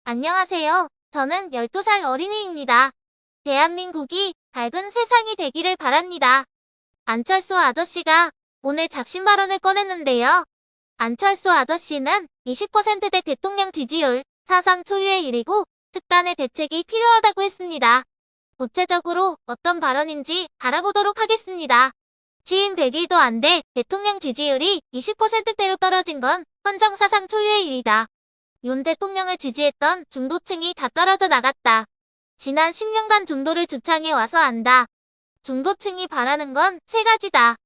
안녕하세요. 저는 12살 어린이입니다. 대한민국이 밝은 세상이 되기를 바랍니다. 안철수 아저씨가 오늘 작심 발언을 꺼냈는데요. 안철수 아저씨는 20%대 대통령 지지율, 사상 초유의 일이고 특단의 대책이 필요하다고 했습니다. 구체적으로 어떤 발언인지 알아보도록 하겠습니다. 취임 100일도 안 돼 대통령 지지율이 20%대로 떨어진 건 헌정사상 초유의 일이다. 윤 대통령을 지지했던 중도층이 다 떨어져 나갔다. 지난 10년간 중도를 주창해 와서 안다. 중도층이 바라는 건 세 가지다.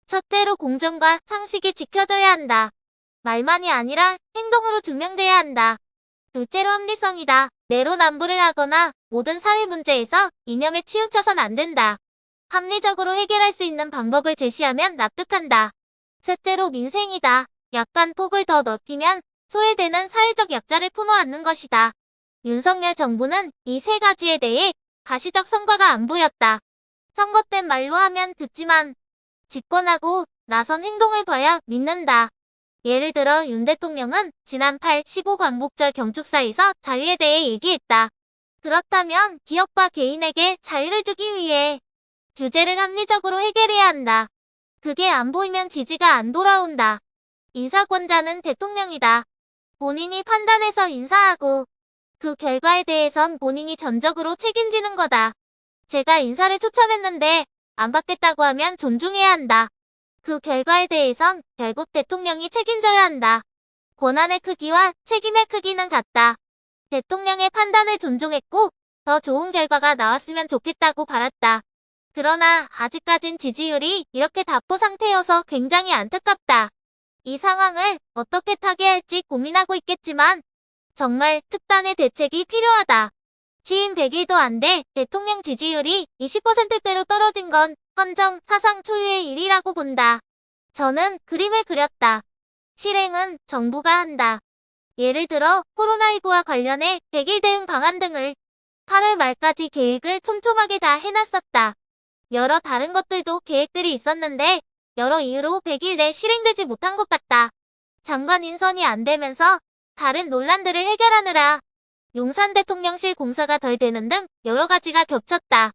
첫째로 공정과 상식이 지켜져야 한다. 말만이 아니라 행동으로 증명돼야 한다. 둘째로 합리성이다. 내로남불을 하거나 모든 사회 문제에서 이념에 치우쳐선 안 된다. 합리적으로 해결할 수 있는 방법을 제시하면 납득한다. 셋째로 민생이다. 약간 폭을 더 넓히면 소외되는 사회적 약자를 품어안는 것이다. 윤석열 정부는 이 세 가지에 대해 가시적 성과가 안 보였다. 선거 땐 말로 하면 듣지만 집권하고 나선 행동을 봐야 믿는다. 예를 들어 윤 대통령은 지난 8.15 광복절 경축사에서 자유에 대해 얘기했다. 그렇다면 기업과 개인에게 자유를 주기 위해 규제를 합리적으로 해결해야 한다. 그게 안 보이면 지지가 안 돌아온다. 인사권자는 대통령이다. 본인이 판단해서 인사하고 그 결과에 대해선 본인이 전적으로 책임지는 거다. 제가 인사를 추천했는데 안 받겠다고 하면 존중해야 한다. 그 결과에 대해선 결국 대통령이 책임져야 한다. 권한의 크기와 책임의 크기는 같다. 대통령의 판단을 존중했고 더 좋은 결과가 나왔으면 좋겠다고 바랐다. 그러나 아직까진 지지율이 이렇게 답보 상태여서 굉장히 안타깝다. 이 상황을 어떻게 타개할지 고민하고 있겠지만 정말 특단의 대책이 필요하다. 취임 100일도 안 돼 대통령 지지율이 20%대로 떨어진 건 헌정 사상 초유의 일이라고 본다. 저는 그림을 그렸다. 실행은 정부가 한다. 예를 들어 코로나19와 관련해 100일 대응 방안 등을 8월 말까지 계획을 촘촘하게 다 해놨었다. 여러 다른 것들도 계획들이 있었는데 여러 이유로 100일 내 실행되지 못한 것 같다. 장관 인선이 안 되면서 다른 논란들을 해결하느라 용산 대통령실 공사가 덜 되는 등 여러 가지가 겹쳤다.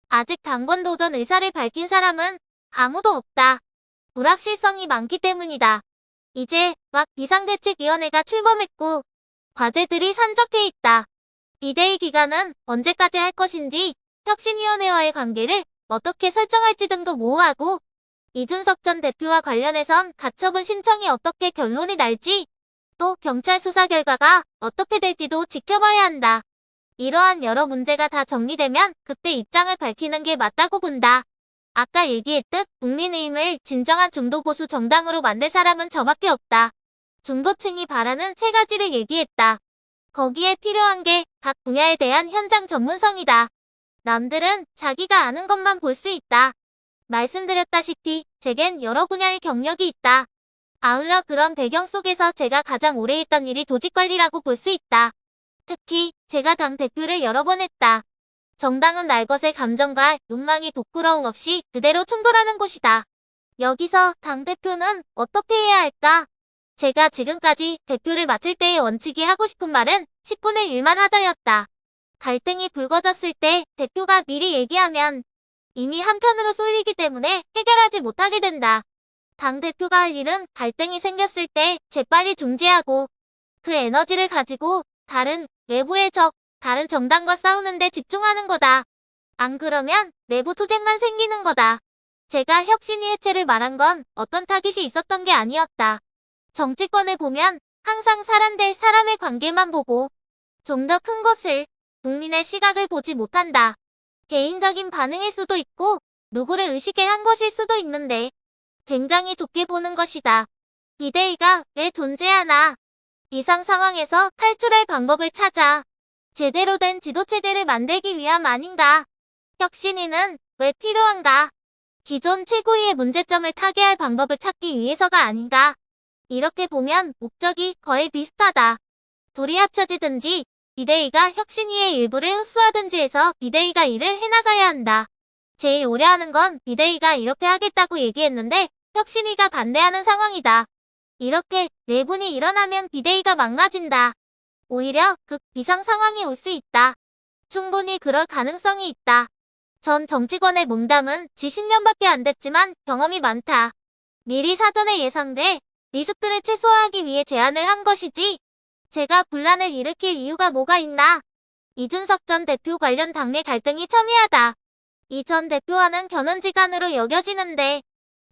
아직 당권 도전 의사를 밝힌 사람은 아무도 없다. 불확실성이 많기 때문이다. 이제 막 비상대책위원회가 출범했고 과제들이 산적해 있다. 비대위 기간은 언제까지 할 것인지 혁신위원회와의 관계를 어떻게 설정할지 등도 모호하고 이준석 전 대표와 관련해선 가처분 신청이 어떻게 결론이 날지 또 경찰 수사 결과가 어떻게 될지도 지켜봐야 한다. 이러한 여러 문제가 다 정리되면 그때 입장을 밝히는 게 맞다고 본다. 아까 얘기했듯 국민의힘을 진정한 중도보수 정당으로 만들 사람은 저밖에 없다. 중도층이 바라는 세 가지를 얘기했다. 거기에 필요한 게 각 분야에 대한 현장 전문성이다. 남들은 자기가 아는 것만 볼 수 있다. 말씀드렸다시피 제겐 여러 분야의 경력이 있다. 아울러 그런 배경 속에서 제가 가장 오래 했던 일이 조직관리라고 볼 수 있다. 특히 제가 당대표를 여러 번 했다. 정당은 날 것의 감정과 욕망이 부끄러움 없이 그대로 충돌하는 곳이다. 여기서 당대표는 어떻게 해야 할까? 제가 지금까지 대표를 맡을 때의 원칙이 하고 싶은 말은 10분의 1만 하자였다. 갈등이 불거졌을 때 대표가 미리 얘기하면 이미 한편으로 쏠리기 때문에 해결하지 못하게 된다. 당대표가 할 일은 갈등이 생겼을 때 재빨리 중재하고 그 에너지를 가지고 다른 외부의 적, 다른 정당과 싸우는 데 집중하는 거다. 안 그러면 내부 투쟁만 생기는 거다. 제가 혁신위 해체를 말한 건 어떤 타깃이 있었던 게 아니었다. 정치권을 보면 항상 사람 대 사람의 관계만 보고 좀 더 큰 것을, 국민의 시각을 보지 못한다. 개인적인 반응일 수도 있고 누구를 의식해 한 것일 수도 있는데 굉장히 좁게 보는 것이다. 비대위가 왜 존재하나? 이상 상황에서 탈출할 방법을 찾아 제대로 된 지도체제를 만들기 위함 아닌가? 혁신위는 왜 필요한가? 기존 최고위의 문제점을 타개할 방법을 찾기 위해서가 아닌가? 이렇게 보면 목적이 거의 비슷하다. 둘이 합쳐지든지 비대위가 혁신위의 일부를 흡수하든지 해서 비대위가 일을 해나가야 한다. 제일 오래 하는 건 비대위가 이렇게 하겠다고 얘기했는데 혁신위가 반대하는 상황이다. 이렇게 내분이 일어나면 비대위가 망가진다. 오히려 극비상 상황이 올 수 있다. 충분히 그럴 가능성이 있다. 전 정치권에 몸담은 지 10년밖에 안 됐지만 경험이 많다. 미리 사전에 예상돼 리스크를 최소화하기 위해 제안을 한 것이지. 제가 분란을 일으킬 이유가 뭐가 있나? 이준석 전 대표 관련 당내 갈등이 첨예하다. 이 전 대표와는 견원지간으로 여겨지는데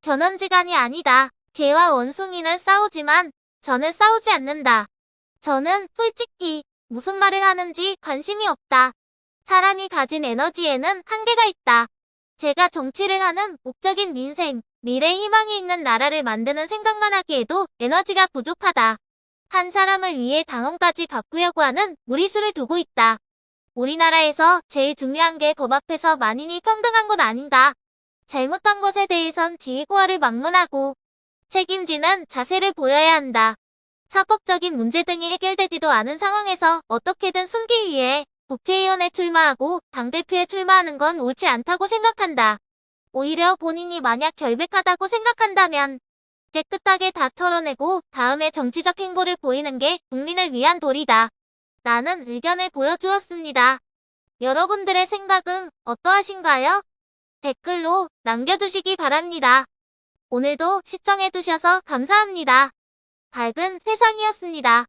견원지간이 아니다. 개와 원숭이는 싸우지만 저는 싸우지 않는다. 저는 솔직히 무슨 말을 하는지 관심이 없다. 사람이 가진 에너지에는 한계가 있다. 제가 정치를 하는 목적인 민생, 미래 희망이 있는 나라를 만드는 생각만 하기에도 에너지가 부족하다. 한 사람을 위해 당원까지 바꾸려고 하는 무리수를 두고 있다. 우리나라에서 제일 중요한 게 법 앞에서 만인이 평등한 것 아닌가. 잘못한 것에 대해선 지휘구화를 막론하고 책임지는 자세를 보여야 한다. 사법적인 문제 등이 해결되지도 않은 상황에서 어떻게든 숨기 위해 국회의원에 출마하고 당대표에 출마하는 건 옳지 않다고 생각한다. 오히려 본인이 만약 결백하다고 생각한다면 깨끗하게 다 털어내고 다음에 정치적 행보를 보이는 게 국민을 위한 도리다. 라는 의견을 보여주었습니다. 여러분들의 생각은 어떠하신가요? 댓글로 남겨주시기 바랍니다. 오늘도 시청해주셔서 감사합니다. 밝은 세상이었습니다.